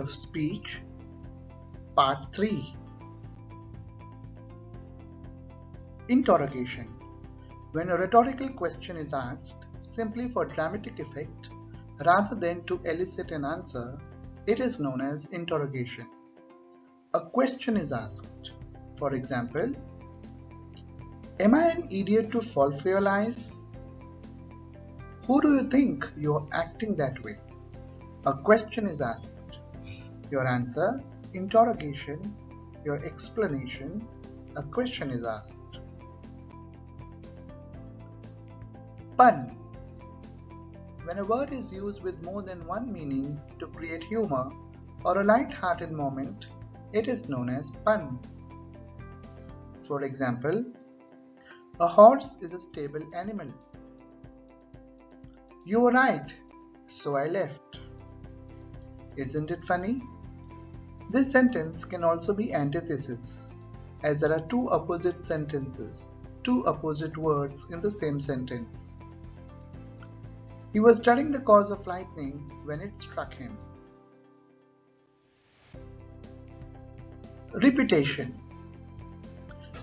of speech, part 3. Interrogation. When a rhetorical question is asked simply for dramatic effect rather than to elicit an answer, it is known as interrogation. A question is asked. For example, am I an idiot to fall for your lies? Who do you think you are acting that way? A question is asked. Your answer, interrogation. Your explanation, a question is asked. Pun. When a word is used with more than one meaning to create humor or a light-hearted moment, it is known as pun. For example, a horse is a stable animal. You were right, so I left. Isn't it funny? This sentence can also be antithesis, as there are two opposite sentences, two opposite words in the same sentence. He was studying the cause of lightning when it struck him. Repetition.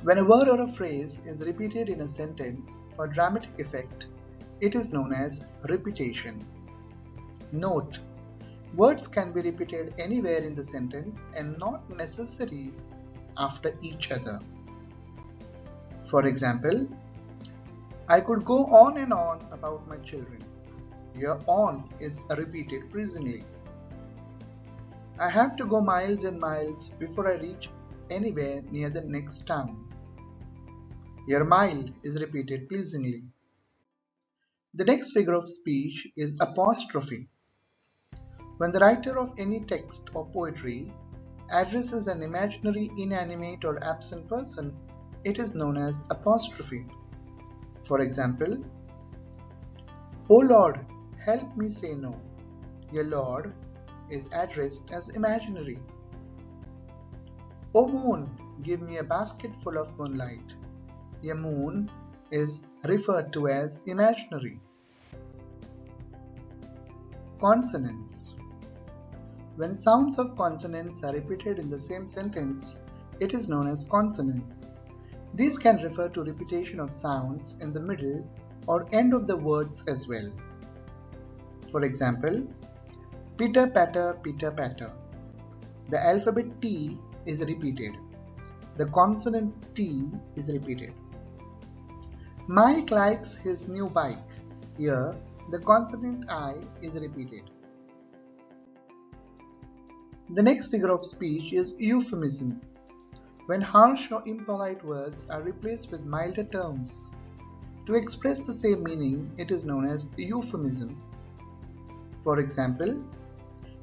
When a word or a phrase is repeated in a sentence for dramatic effect, it is known as repetition. Note: words can be repeated anywhere in the sentence and not necessarily after each other. For example, I could go on and on about my children. Your on is repeated presently. I have to go miles and miles before I reach anywhere near the next town. Your mile is repeated pleasingly. The next figure of speech is apostrophe. When the writer of any text or poetry addresses an imaginary, inanimate or absent person, it is known as apostrophe. For example, O Lord, help me say no. Your Lord is addressed as imaginary. O moon, give me a basket full of moonlight. Your moon is referred to as imaginary. Consonants. When sounds of consonants are repeated in the same sentence, it is known as consonants. These can refer to repetition of sounds in the middle or end of the words as well. For example, pitter patter, pitter patter. The alphabet T is repeated. The consonant T is repeated. Mike likes his new bike. Here, the consonant I is repeated. The next figure of speech is euphemism. When harsh or impolite words are replaced with milder terms. To express the same meaning, it is known as euphemism. For example,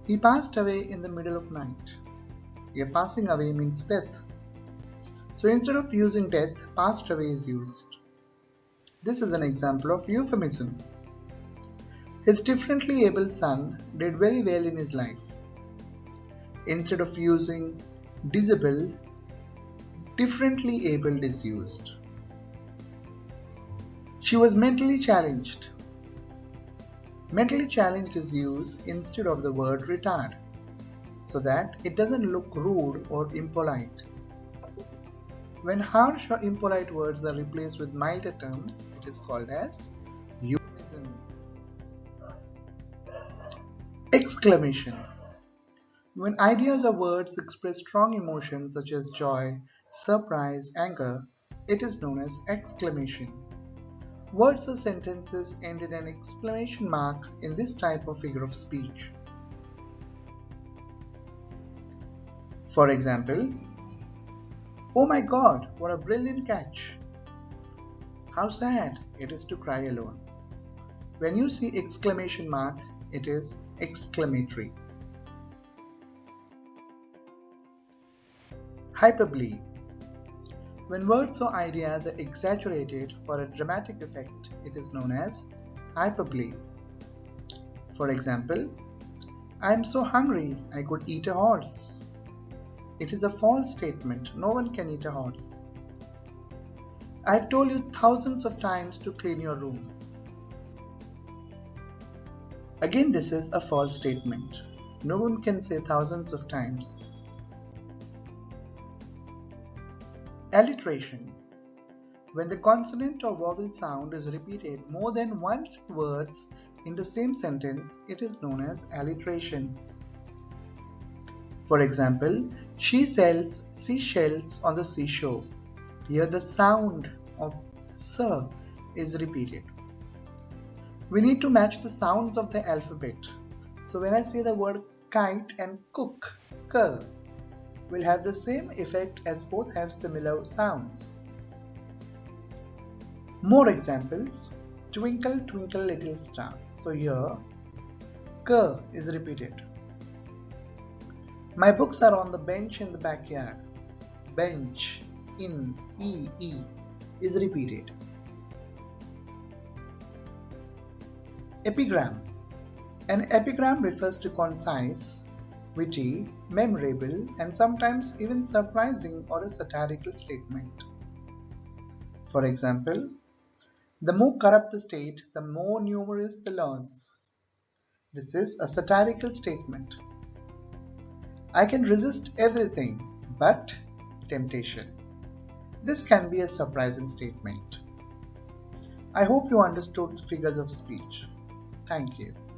he passed away in the middle of night. Here, passing away means death. So instead of using death, passed away is used. This is an example of euphemism. His differently able son did very well in his life. Instead of using disabled, differently abled is used. She was mentally challenged. Mentally challenged is used instead of the word retard, so that it doesn't look rude or impolite. When harsh or impolite words are replaced with milder terms, it is called as euphemism. Exclamation. When ideas or words express strong emotions such as joy, surprise, anger, it is known as exclamation. Words or sentences end in an exclamation mark in this type of figure of speech. For example, oh my God, what a brilliant catch! How sad it is to cry alone. When you see exclamation mark, it is exclamatory. Hyperbole. When words or ideas are exaggerated for a dramatic effect, it is known as hyperbole. For example, I am so hungry I could eat a horse. It is a false statement. No one can eat a horse. I've told you thousands of times to clean your room. Again, this is a false statement. no one can say thousands of times. Alliteration. When the consonant or vowel sound is repeated more than once in words in the same sentence, it is known as alliteration. For example, she sells seashells on the seashore. Here the sound of s is repeated. We need to match the sounds of the alphabet. So when I say the word kite and cook, k, will have the same effect as both have similar sounds. More examples. Twinkle, twinkle, little star. So here, k is repeated. My books are on the bench in the backyard. Bench, in, e is repeated. Epigram. An epigram refers to concise, witty, memorable, and sometimes even surprising or a satirical statement. For example, the more corrupt the state, the more numerous the laws. This is a satirical statement. I can resist everything but temptation. This can be a surprising statement. I hope you understood the figures of speech. Thank you.